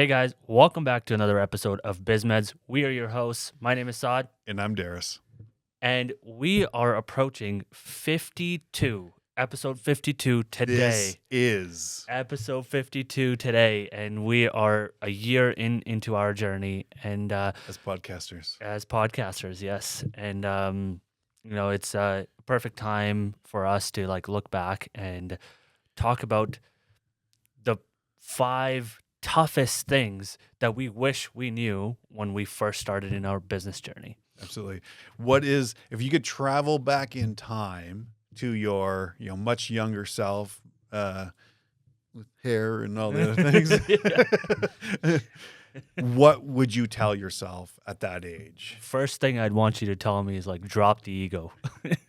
Hey guys, welcome back to another episode of BizMeds. We are your hosts. My name is Saad, And I'm Darris. and we are approaching 52, episode 52 today. This is Episode 52 today, and we are a year into our journey, and as podcasters. as podcasters, yes, and it's a perfect time for us to look back and talk about the 5 toughest things that we wish we knew when we first started in our business journey. Absolutely. What is, if you could travel back in time to your, much younger self, with hair and all the other things, what would you tell yourself at that age? First thing I'd want you to tell me is drop the ego.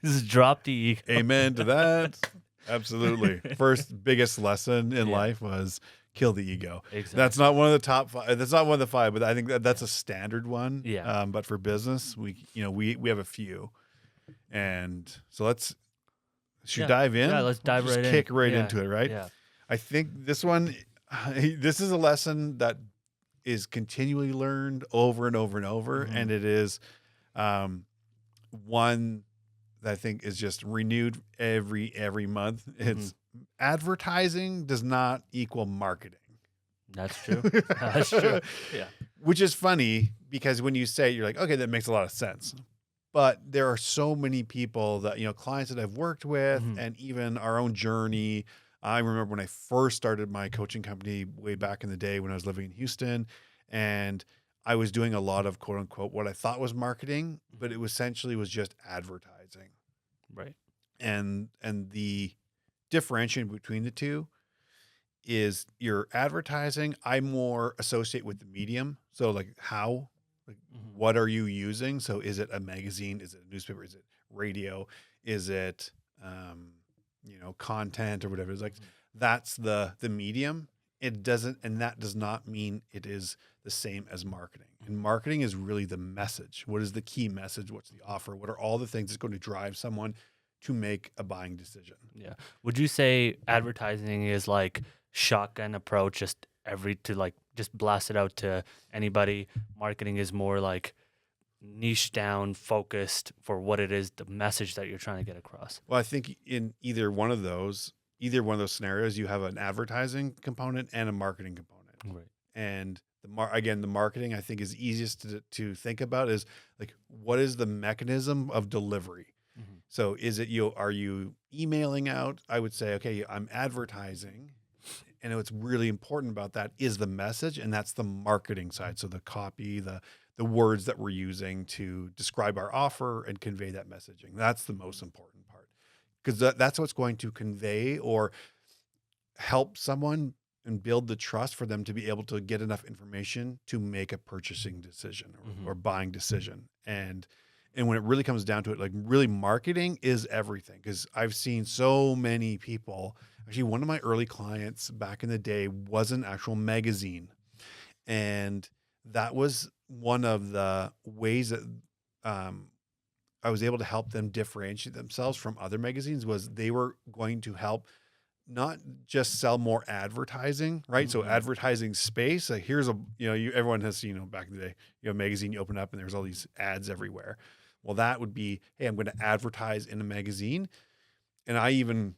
Just drop the ego. Amen to that. Absolutely. First biggest lesson in life was kill the ego. Exactly. That's not one of the top 5. That's not one of the 5, but I think that's a standard one. Yeah. But for business, we have a few, and so should we dive in? Yeah, let's dive Just right in. kick right Yeah, into it, right? Yeah. I think this is a lesson that is continually learned over and over and over, Mhm. and it is one that I think is just renewed every month. It's advertising does not equal marketing. That's true. That's true. Yeah. Which is funny because when you say it, you're like, okay, that makes a lot of sense. But there are so many people that, clients that I've worked with and even our own journey. I remember when I first started my coaching company way back in the day when I was living in Houston, and I was doing a lot of quote unquote what I thought was marketing, but it essentially was just advertising. Right. And the differentiation between the two is your advertising, I more associate with the medium. So what are you using? So is it a magazine? Is it a newspaper? Is it radio? Is it, content or whatever? It's like, that's the medium. It doesn't, and that does not mean it is the same as marketing. And marketing is really the message. What is the key message? What's the offer? What are all the things that's going to drive someone to make a buying decision? Yeah. Would you say advertising is shotgun approach, just just blast it out to anybody? Marketing is more niche down, focused for what it is, the message that you're trying to get across. Well, I think in either one of those scenarios, you have an advertising component and a marketing component. Right. And the marketing I think is easiest to think about is what is the mechanism of delivery? Mm-hmm. So is it are you emailing out? I would say, okay, I'm advertising. And what's really important about that is the message, and that's the marketing side. So the copy, the words that we're using to describe our offer and convey that messaging. That's the most important part, because that's what's going to convey or help someone and build the trust for them to be able to get enough information to make a purchasing decision or buying decision. And when it really comes down to it, really marketing is everything. Because I've seen so many people. Actually, one of my early clients back in the day was an actual magazine. And that was one of the ways that I was able to help them differentiate themselves from other magazines, was they were going to help not just sell more advertising, right? So advertising space, here's everyone has, back in the day, a magazine you open up and there's all these ads everywhere. Well, that would be, hey, I'm going to advertise in a magazine. And I even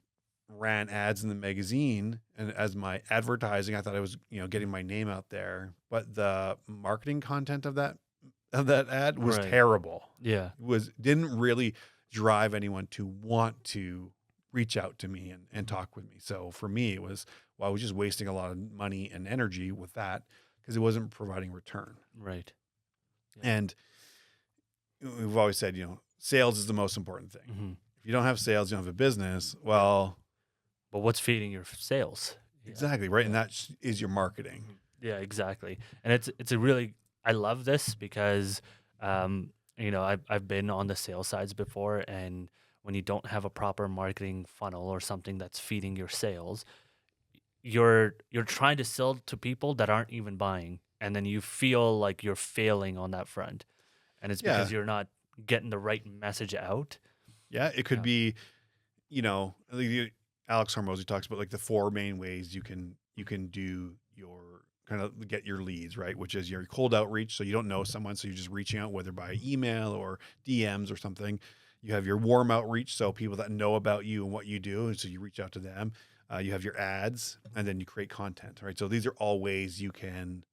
ran ads in the magazine, and as my advertising, I thought I was, getting my name out there, but the marketing content of that ad was terrible. Yeah. Didn't really drive anyone to want to reach out to me and talk with me. So for me, it was, I was just wasting a lot of money and energy with that because it wasn't providing return. Right. Yeah. And we've always said, sales is the most important thing. If you don't have sales, you don't have a business. Well, but what's feeding your sales? Exactly. Right. Yeah. And that is your marketing. Yeah, exactly. And it's a really, I love this because, I've been on the sales sides before, and when you don't have a proper marketing funnel or something that's feeding your sales, you're trying to sell to people that aren't even buying, and then you feel like you're failing on that front, and it's because you're not getting the right message out. Yeah, it could be, Alex Hormozy talks about the 4 main ways you can do your kind of get your leads, right? Which is your cold outreach. So you don't know someone, so you're just reaching out, whether by email or DMs or something. You have your warm outreach, so people that know about you and what you do, and so you reach out to them. You have your ads, and then you create content, right? So these are all ways you can,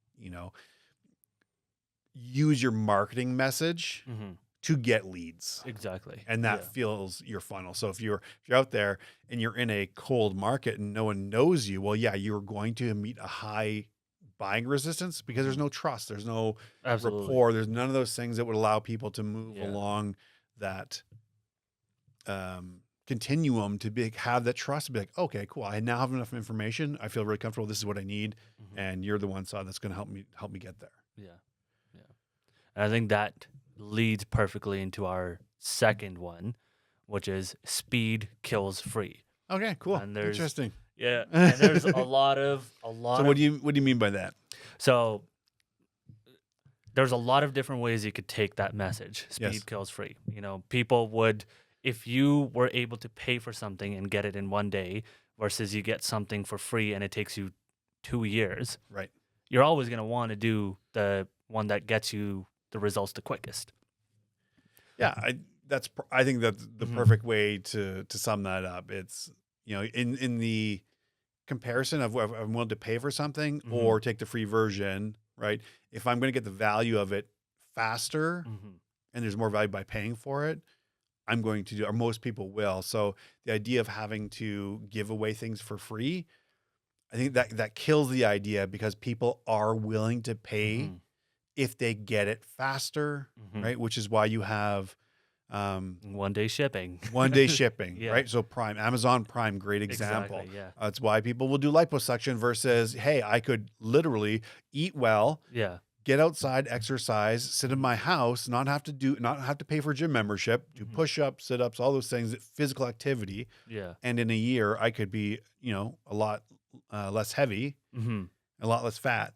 use your marketing message to get leads, Exactly. and that fills your funnel. So if you're out there and you're in a cold market and no one knows you, well, yeah, you're going to meet a high buying resistance because there's no trust, there's no rapport, there's none of those things that would allow people to move along that continuum to have that trust, to be like, okay, cool, I now have enough information, I feel really comfortable, this is what I need, and you're the one, Saad, that's going to help me get there. And I think that leads perfectly into our second one, which is speed kills free. Okay, cool. And there's interesting. And there's a lot of So what do you mean by that? So there's a lot of different ways you could take that message. Speed kills free. People would, if you were able to pay for something and get it in one day versus you get something for free and it takes you 2 years, right? You're always going to want to do the one that gets you the results the quickest. Yeah, I think that's the perfect way to sum that up. It's, in the comparison of whether I'm willing to pay for something or take the free version, right? If I'm going to get the value of it faster and there's more value by paying for it, I'm going to do, or most people will. So the idea of having to give away things for free, I think that kills the idea, because people are willing to pay if they get it faster, right? Which is why you have 1 day shipping. Right? So Amazon Prime, great example. Exactly, That's why people will do liposuction versus, hey, I could literally eat well, get outside, exercise, sit in my house, not have to pay for a gym membership, do push-ups, sit-ups, all those things, physical activity. And in a year, I could be, a lot less heavy, a lot less fat.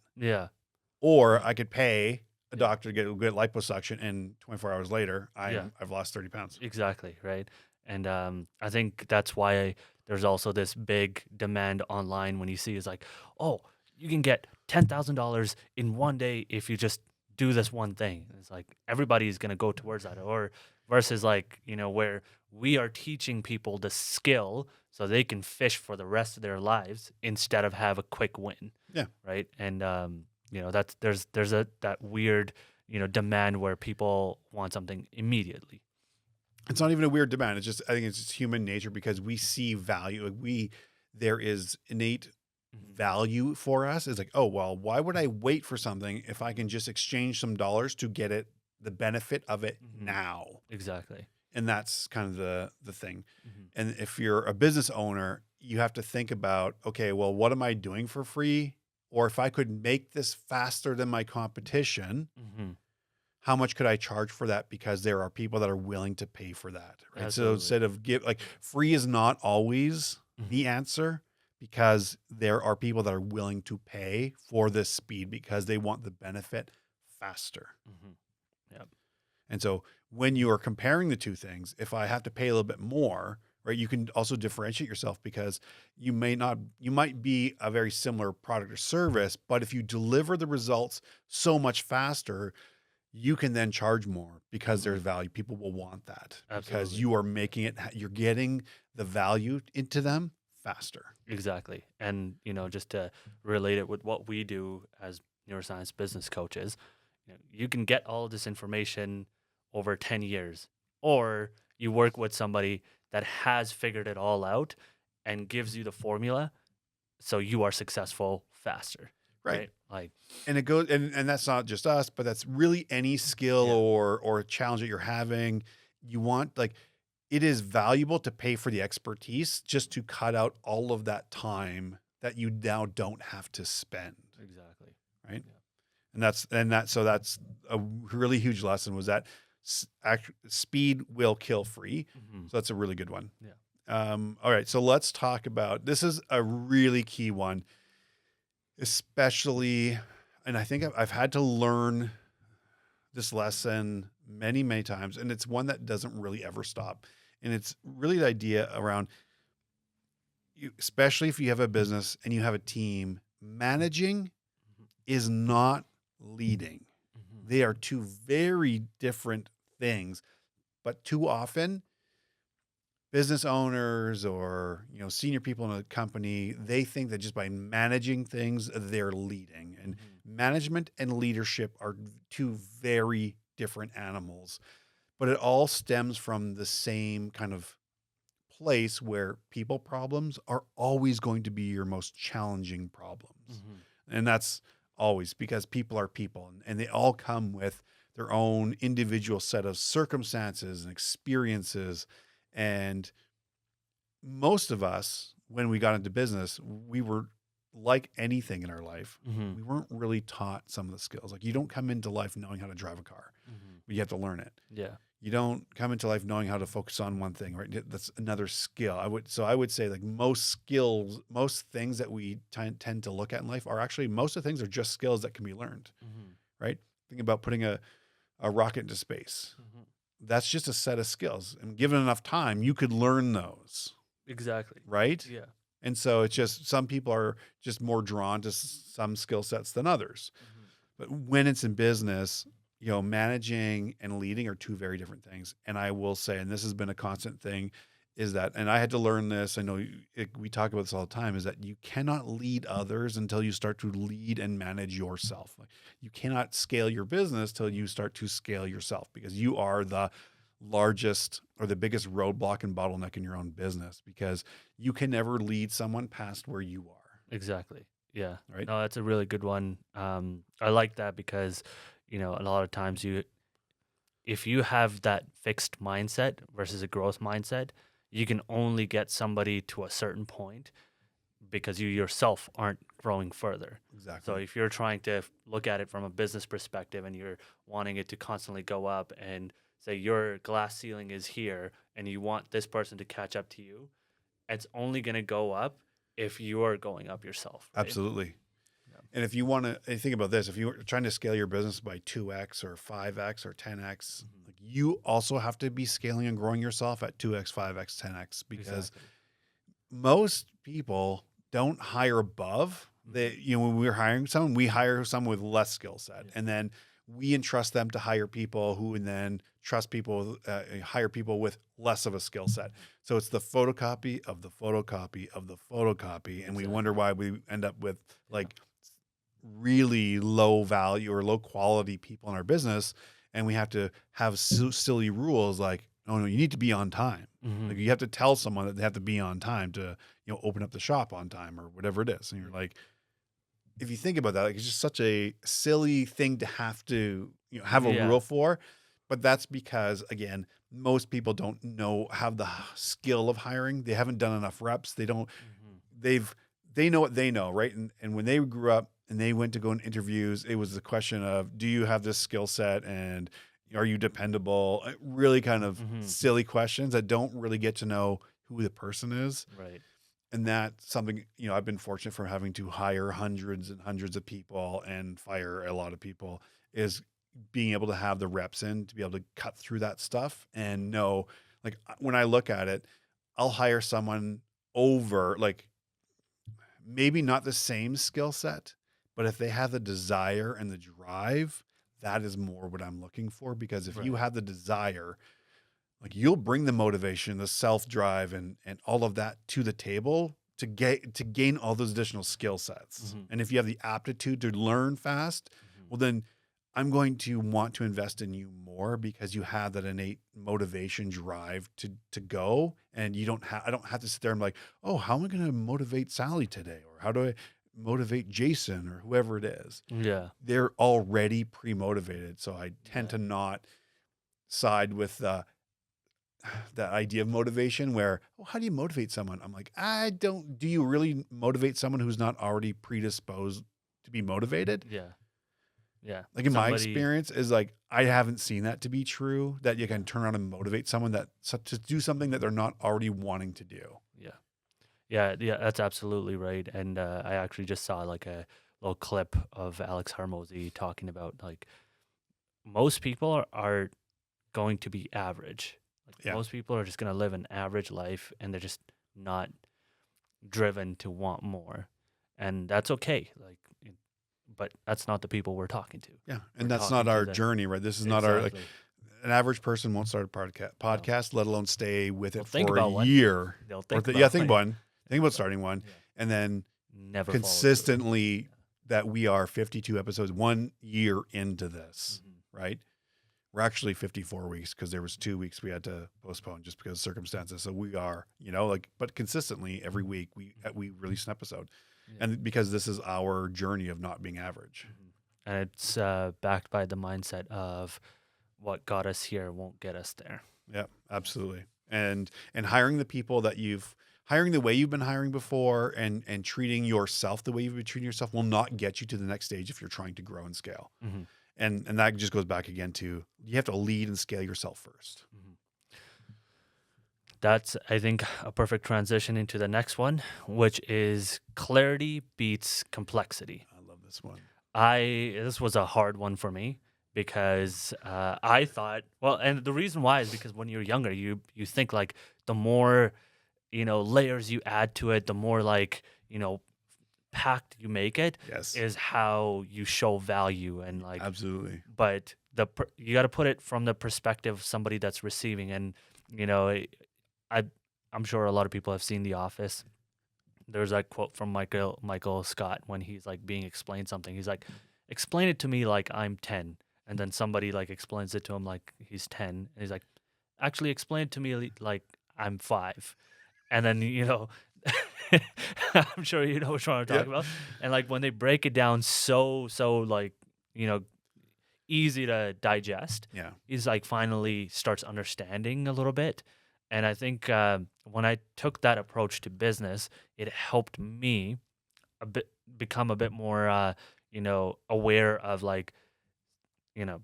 Or I could pay a doctor to get liposuction, and 24 hours later, I've lost 30 pounds. Exactly, right? And I think that's why there's also this big demand online when you see is like, oh, you can get $10,000 in 1 day if you just do this one thing. It's like everybody's going to go towards that. Or versus like, where we are teaching people the skill so they can fish for the rest of their lives instead of have a quick win. Right? And there's that weird, demand where people want something immediately. It's not even a weird demand. I think it's just human nature, because we see value. There is innate value for us. It's like, oh, well, why would I wait for something if I can just exchange some dollars to get the benefit of it now? Exactly. And that's kind of the thing. And if you're a business owner, you have to think about, okay, well, what am I doing for free? Or if I could make this faster than my competition, how much could I charge for that? Because there are people that are willing to pay for that, right? Absolutely. So instead of free is not always the answer, because there are people that are willing to pay for this speed because they want the benefit faster. And so when you are comparing the two things, if I have to pay a little bit more, right, you can also differentiate yourself, because you might be a very similar product or service, but if you deliver the results so much faster, you can then charge more because there's value. People will want that. Absolutely. Because you are you're getting the value into them faster. Exactly. And, just to relate it with what we do as neuroscience business coaches, you can get all of this information over 10 years, or you work with somebody that has figured it all out and gives you the formula so you are successful faster. Right? Like, and it goes, and that's not just us, but that's really any skill or challenge that you're having. You want, it is valuable to pay for the expertise just to cut out all of that time that you now don't have to spend. Exactly. Right. Yeah. So that's a really huge lesson, was that speed will kill free. So that's a really good one. All right. So let's talk about, this is a really key one, especially, and I think I've had to learn this lesson many, many times, and it's one that doesn't really ever stop. And it's really the idea around you, especially if you have a business and you have a team, managing is not leading. Mhm. They are two very different things, but too often business owners or senior people in a company, they think that just by managing things they're leading, and Mhm. management and leadership are two very different animals, but it all stems from the same kind of place where people problems are always going to be your most challenging problems. Mhm. And that's always because people are people, and they all come with their own individual set of circumstances and experiences. And most of us, when we got into business, we were like anything in our life. Mhm. We weren't really taught some of the skills. Like, you don't come into life knowing how to drive a car, Mhm. but you have to learn it. Yeah. You don't come into life knowing how to focus on one thing, right? That's another skill. I would say, like, most skills, most things that we tend to look at in life are actually, most of the things are just skills that can be learned, Mhm. right? Think about putting a rocket into space. Mhm. That's just a set of skills. And given enough time, you could learn those, Exactly. right? Yeah. And so it's just, some people are just more drawn to some skill sets than others. Mhm. But when it's in business, managing and leading are two very different things. And I will say, and this has been a constant thing, is that, and I had to learn this, I know we talk about this all the time, is that you cannot lead others until you start to lead and manage yourself. Like, you cannot scale your business till you start to scale yourself, because you are the largest or the biggest roadblock and bottleneck in your own business, because you can never lead someone past where you are, Exactly. Yeah. right? No, that's a really good one. I like that because, a lot of times if you have that fixed mindset versus a growth mindset, you can only get somebody to a certain point because you yourself aren't growing further. So Exactly. if you're trying to look at it from a business perspective and you're wanting it to constantly go up, and say your glass ceiling is here and you want this person to catch up to you, it's only going to go up if you're going up yourself, right? Absolutely. Yeah. And if you want to think about this, if you're trying to scale your business by 2x or 5x or 10x, Mhm. like, you also have to be scaling and growing yourself at 2x, 5x, 10x, because Exactly. most people don't hire above. They, Mhm. when we're hiring someone, we hire someone with less skill set, Yeah. and then we entrust them to hire people who, and then trust people, hire people with less of a skill set. Mhm. So it's the photocopy of the photocopy of the photocopy, and we wonder Exactly. why we end up with, Yeah. like, really low value or low quality people in our business, and we have to have silly rules like, oh no, you need to be on time. Like, Mhm. you have to tell someone that they have to be on time to, open up the shop on time or whatever it is. And you're Yeah. like, if you think about that, like, it's just such a silly thing to have to, have a Yeah. rule for. But that's because, again, most people don't have the skill of hiring. They haven't done enough reps. They don't, Mhm. they've, they know what they know, right? And when they grew up and they went to go in interviews, it was the question of, do you have this skill set, and are you dependable? Really kind of Mhm. silly questions that don't really get to know who the person is. Right. And that's something, I've been fortunate for having to hire hundreds and hundreds of people and fire a lot of people, is being able to have the reps in to be able to cut through that stuff and know, like, when I look at it, I'll hire someone over, like, maybe not the same skill set, but if they have the desire and the drive, that is more what I'm looking for. Because if you Right. have the desire, like, you'll bring the motivation, the self drive, and all of that to the table to gain all those additional skill sets. Mhm. And if you have the aptitude to learn fast, Mhm. well, then I'm going to want to invest in you more, because you have that innate motivation drive to go. And I don't have to sit there and be like, oh, how am I going to motivate Sally today? Or how do I motivate Jason or whoever it is? Yeah. They're already pre-motivated. So I tend Yeah. to not side with that idea of motivation where, oh, how do you motivate someone? I'm like, do you really motivate someone who's not already predisposed to be motivated? Yeah. Yeah. Like, in my Somebody. experience is, like, I haven't seen that to be true, that you Yeah. can turn around and motivate someone to do something that they're not already wanting to do. Yeah. Yeah. Yeah. That's absolutely right. And I actually just saw like a little clip of Alex Harmozy talking about, like, most people are going to be average. Like, Yeah. most people are just going to live an average life, and they're just not driven to want more. And that's okay. Like, but that's not the people we're talking to. Yeah. We're And that's talking not to our the journey, right? This is not our, like, exactly. an average person won't start a podcast, let alone stay with They'll it think for a about one. year. They'll Or think yeah, about think one. about one. Think about starting one. Yeah. And then Never follow through. consistently that we are 52 episodes, 1 year into this, Mhm. right? We're actually 54 weeks because there was 2 weeks we had to postpone just because of circumstances. So we are, like, but consistently every week we release an episode. Yeah. And because this is our journey of not being average. Mhm. And it's backed by the mindset of what got us here won't get us there. Yeah, absolutely. And hiring the people that hiring the way you've been hiring before and treating yourself the way you've been treating yourself will not get you to the next stage if you're trying to grow and scale. Mm-hmm. And that just goes back again to you have to lead and scale yourself first. Mm-hmm. That's, I think, a perfect transition into the next one, which is clarity beats complexity. I love this one. This was a hard one for me because I thought, well, and the reason why is because when you're younger, you think like the more, layers you add to it, the more like, packed you make it Yes. is how you show value and like, Absolutely. but you got to put it from the perspective of somebody that's receiving. And, I'm sure a lot of people have seen The Office. There's that quote from Michael Scott when he's like being explained something. He's like, explain it to me like I'm 10. And then somebody like explains it to him like he's 10. And he's like, actually explain it to me like I'm 5. And then, I'm sure you know which one I'm talking about. And like when they break it down so like, easy to digest, Yeah. he's like finally starts understanding a little bit. And I think when I took that approach to business, it helped me become a bit more, aware of like,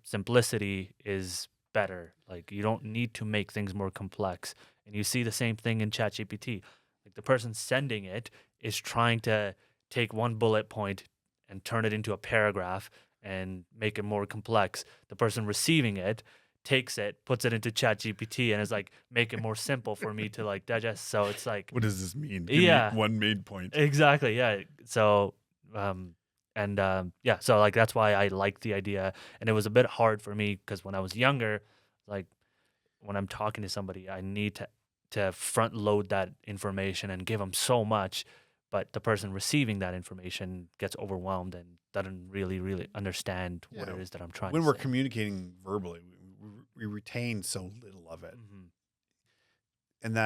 simplicity is better. Like you don't need to make things more complex. And you see the same thing in ChatGPT. Like the person sending it is trying to take one bullet point and turn it into a paragraph and make it more complex. The person receiving it takes it, puts it into ChatGPT, and is like, make it more simple for me to like digest. So it's like, What does this mean? Give me one main point. exactly, yeah. So, so like that's why I like the idea, and it was a bit hard for me because when I was younger, like when I'm talking to somebody, I need to front load that information and give them so much, but the person receiving that information gets overwhelmed and doesn't really understand what it is that I'm trying to say. When we're communicating verbally, we retain so little of it. Mm-hmm.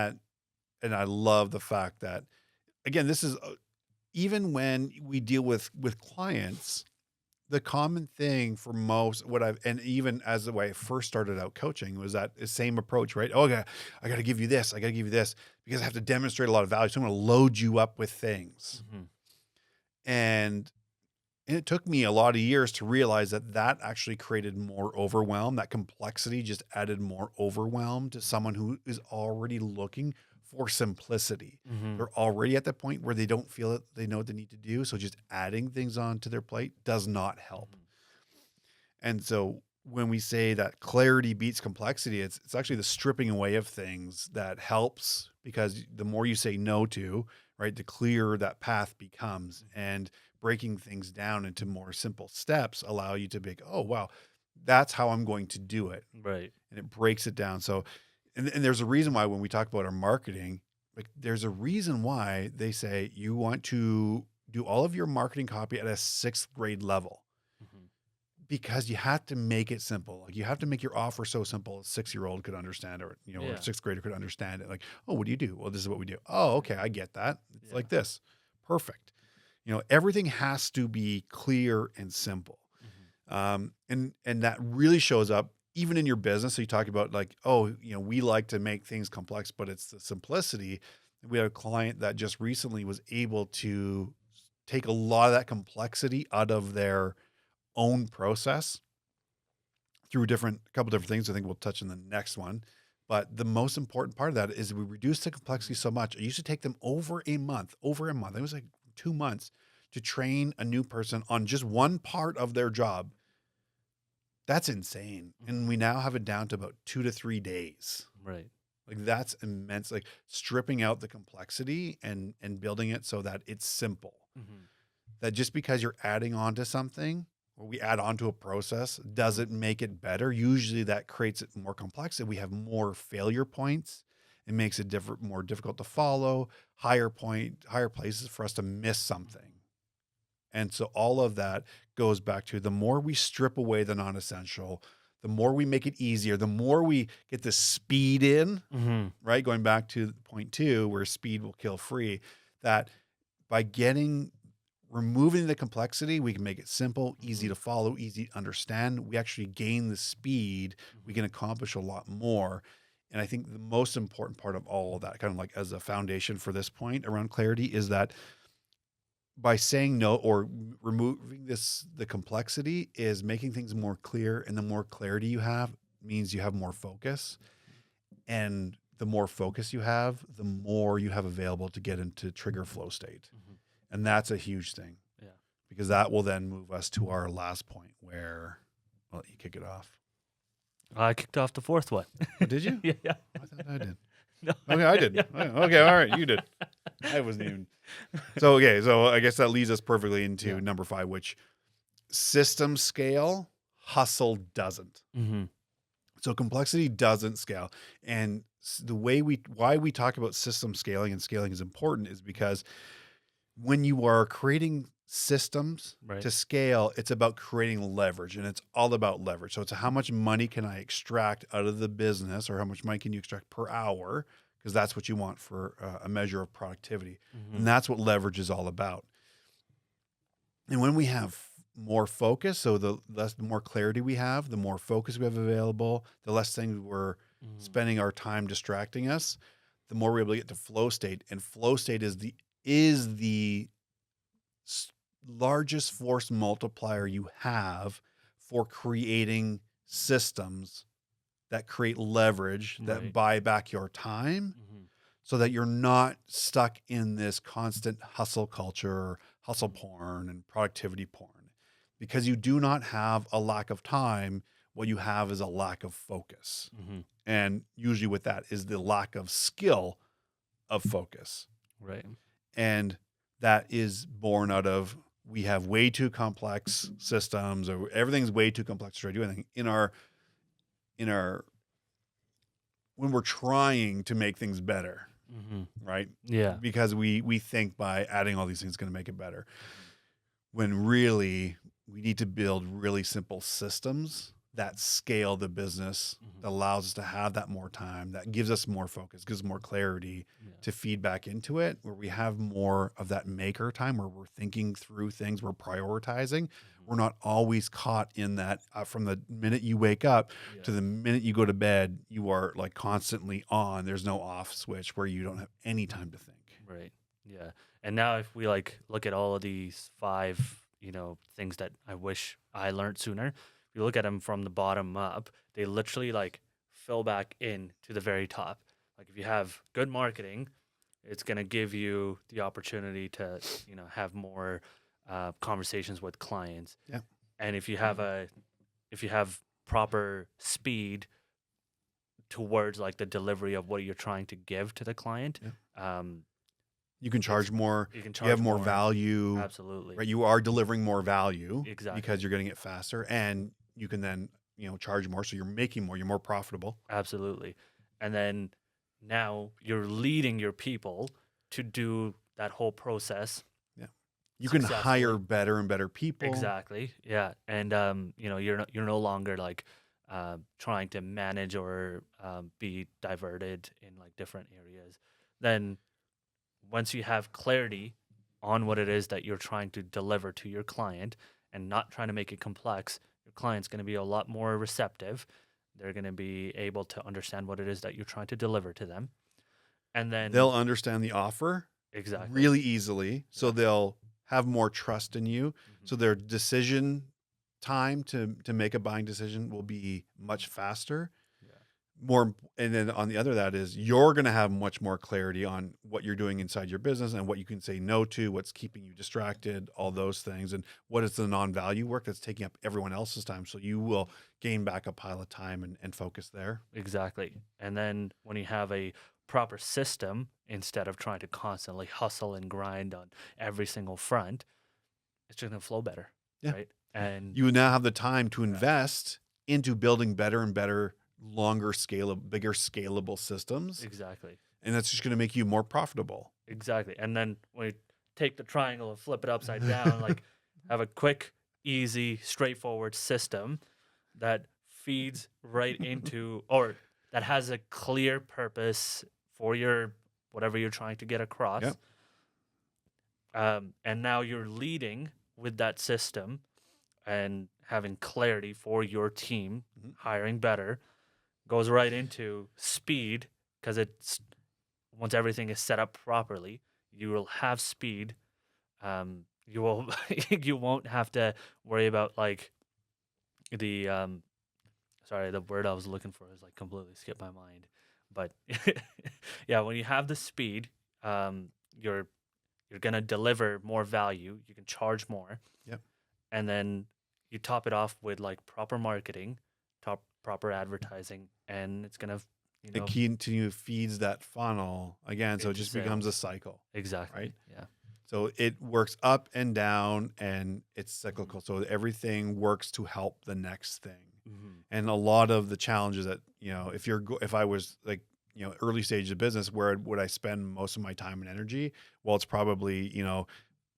And I love the fact that, again, this is even when we deal with clients, the common thing for most and even as the way I first started out coaching was that same approach, right? Oh, I got to give you this. I got to give you this because I have to demonstrate a lot of value. So I'm going to load you up with things. Mm-hmm. And it took me a lot of years to realize that actually created more overwhelm. That complexity just added more overwhelm to someone who is already looking for simplicity. Mm-hmm. They're already at the point where they don't feel it. They know what they need to do. So just adding things onto their plate does not help. Mm-hmm. And so when we say that clarity beats complexity, it's actually the stripping away of things that helps, because the more you say no to, right, the clearer that path becomes. And breaking things down into more simple steps allow you to be like, oh, wow, that's how I'm going to do it. Right. And it breaks it down. So, and there's a reason why when we talk about our marketing, like there's a reason why they say you want to do all of your marketing copy at a 6th grade level. Mm-hmm. Because you have to make it simple. Like you have to make your offer so simple a 6-year-old could understand, or, or a 6th grader could understand it. Like, oh, what do you do? Well, this is what we do. Oh, okay. I get that. It's like this. Perfect. Everything has to be clear and simple. Mm-hmm. And that really shows up even in your business. So you talk about like, oh, we like to make things complex, but it's the simplicity. We had a client that just recently was able to take a lot of that complexity out of their own process through a couple different things. I think we'll touch on the next one. But the most important part of that is we reduced the complexity so much. It used to take them over a month. It was like 2 months to train a new person on just one part of their job. That's insane. And we now have it down to about 2 to 3 days. Right. Like that's immense. Like stripping out the complexity and building it so that it's simple. Mm-hmm. that just because you're adding on to something or we add on to a process doesn't make it better. Usually that creates it more complex and we have more failure points. It makes it more difficult to follow, higher places for us to miss something. And so all of that goes back to the more we strip away the non-essential, the more we make it easier, the more we get the speed in, right? Going back to point 2, where speed will kill free, that by removing the complexity, we can make it simple, easy to follow, easy to understand. We actually gain the speed. We can accomplish a lot more. And I think the most important part of all of that, kind of like as a foundation for this point around clarity, is that by saying no or removing the complexity is making things more clear. And the more clarity you have means you have more focus. And the more focus you have, the more you have available to get into trigger flow state. And that's a huge thing. Yeah. Because that will then move us to our last point where I'll let you kick it off. I kicked off the 4th one. Oh, did you? Yeah. I thought I did. No. Okay, I did. Okay, all right, you did. I wasn't even. So I guess that leads us perfectly into number 5, which system scale, hustle doesn't. So complexity doesn't scale. And why we talk about system scaling and scaling is important is because when you are creating systems to scale, it's about creating leverage, and it's all about leverage. So it's how much money can I extract out of the business, or how much money can you extract per hour? Because that's what you want for a measure of productivity. And that's what leverage is all about. And when we have more focus, so the more clarity we have, the more focus we have available, the less things we're spending our time distracting us, the more we're able to get to flow state. And flow state is the largest force multiplier you have for creating systems that create leverage, that buy back your time, so that you're not stuck in this constant hustle culture, hustle porn, and productivity porn. Because you do not have a lack of time, what you have is a lack of focus. And usually with that is the lack of skill of focus. Right. And that is born out of, we have way too complex systems, or everything's way too complex to try to do anything when we're trying to make things better. Right. Yeah. Because we think by adding all these things is going to make it better, when really we need to build really simple systems that scale the business, that allows us to have that more time, that gives us more focus, gives more clarity to feed back into it, where we have more of that maker time, where we're thinking through things, we're prioritizing. We're not always caught in that from the minute you wake up to the minute you go to bed, you are like constantly on. There's no off switch where you don't have any time to think. Right. Yeah. And now if we like look at all of these 5, things that I wish I learned sooner, if you look at them from the bottom up, they literally like fill back in to the very top. Like if you have good marketing, it's going to give you the opportunity to, have more conversations with clients. Yeah. And if you have proper speed towards like the delivery of what you're trying to give to the client, you can charge more. You have more value. Absolutely. Right. You are delivering more value. Exactly. Because you're getting it faster, and you can then, charge more. So you're making more, you're more profitable. Absolutely. And then now you're leading your people to do that whole process. Yeah. You can hire better and better people. Exactly. Yeah. And, you're no longer like trying to manage or be diverted in like different areas. Then once you have clarity on what it is that you're trying to deliver to your client and not trying to make it complex, your client's going to be a lot more receptive. They're going to be able to understand what it is that you're trying to deliver to them. And then they'll understand the offer really easily. So they'll have more trust in you. So their decision time to make a buying decision will be much faster. More, and then on the other, that is, you're going to have much more clarity on what you're doing inside your business and what you can say no to, what's keeping you distracted, all those things, and what is the non-value work that's taking up everyone else's time. So you will gain back a pile of time and focus there. Exactly. And then when you have a proper system, instead of trying to constantly hustle and grind on every single front, it's just going to flow better. Yeah. Right. And You now have the time to invest into building better and better, longer scalable, bigger scalable systems. exactly. And that's just going to make you more profitable. Exactly. And then when you take the triangle and flip it upside down, like have a quick, easy, straightforward system that feeds right into, or that has a clear purpose for your whatever you're trying to get across. Yep. And now you're leading with that system and having clarity for your team, Mhm. hiring better, goes right into speed because it's once everything is set up properly, you will have speed. You will you won't have to worry about like the sorry, the word I was looking for is like completely skipped my mind. But yeah, when you have the speed, you're gonna deliver more value. You can charge more. Yep. And then you top it off with like proper marketing, proper advertising, and it's gonna It continue feeds that funnel again. So it into just becomes a sales. cycle, Exactly. right? Yeah. So it works up and down and it's cyclical. So everything works to help the next thing. Mm-hmm. And a lot of the challenges that, if I was like, early stage of business, where would I spend most of my time and energy? Well, it's probably,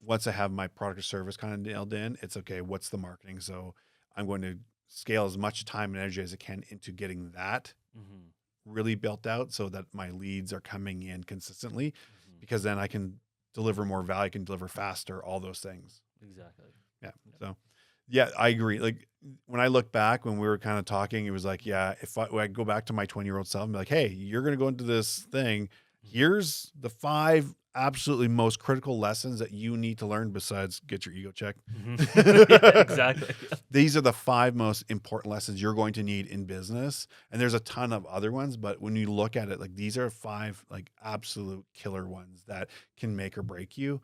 once I have my product or service kind of nailed in, it's okay. What's the marketing? So I'm going to scale as much time and energy as I can into getting that Mm-hmm. really built out so that my leads are coming in consistently, Mm-hmm. because then I can deliver more value, I can deliver faster, all those things. Exactly. Yeah. Yep. So yeah, I agree. Like when I look back, when we were kind of talking, it was like, yeah, if I go back to my 20-year-old self and be like, hey, you're going to go into this thing. Here's the 5 absolutely most critical lessons that you need to learn besides get your ego checked. Mm-hmm. Yeah, exactly. These are the 5 most important lessons you're going to need in business. And there's a ton of other ones, but when you look at it, like these are 5 like absolute killer ones that can make or break you,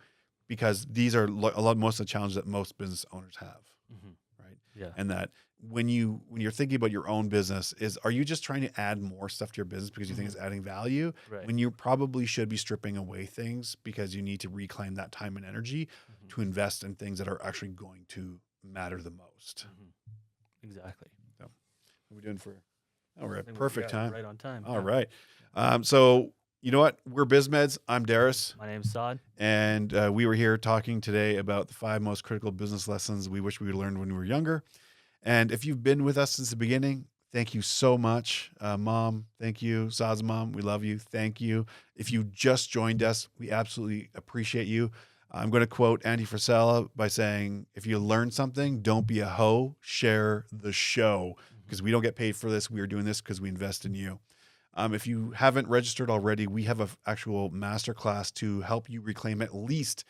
because these are most of the challenges that most business owners have. Mm-hmm. Right. Yeah. And that when you're thinking about your own business, are you just trying to add more stuff to your business because you think it's adding value? Right. When you probably should be stripping away things because you need to reclaim that time and energy to invest in things that are actually going to matter the most. Mm-hmm. Exactly. So what are we doing for? Oh, we're I at think perfect time. Right on time. All right. So you know what? We're BizMeds. I'm Darris. My name's Saad. And we were here talking today about the 5 most critical business lessons we wish we learned when we were younger. And if you've been with us since the beginning, thank you so much. Mom, thank you. Saad's mom, we love you. Thank you. If you just joined us, we absolutely appreciate you. I'm going to quote Andy Frisella by saying, if you learn something, don't be a hoe, share the show, because we don't get paid for this. We are doing this because we invest in you. If you haven't registered already, we have an actual masterclass to help you reclaim at least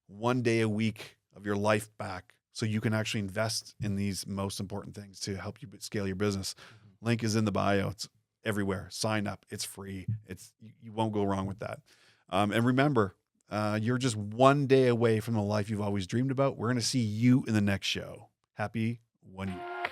1 day a week of your life back, so you can actually invest in these most important things to help you scale your business. Link is in the bio. It's everywhere. Sign up. It's free. You won't go wrong with that. And remember, you're just 1 day away from the life you've always dreamed about. We're going to see you in the next show. Happy 1 year.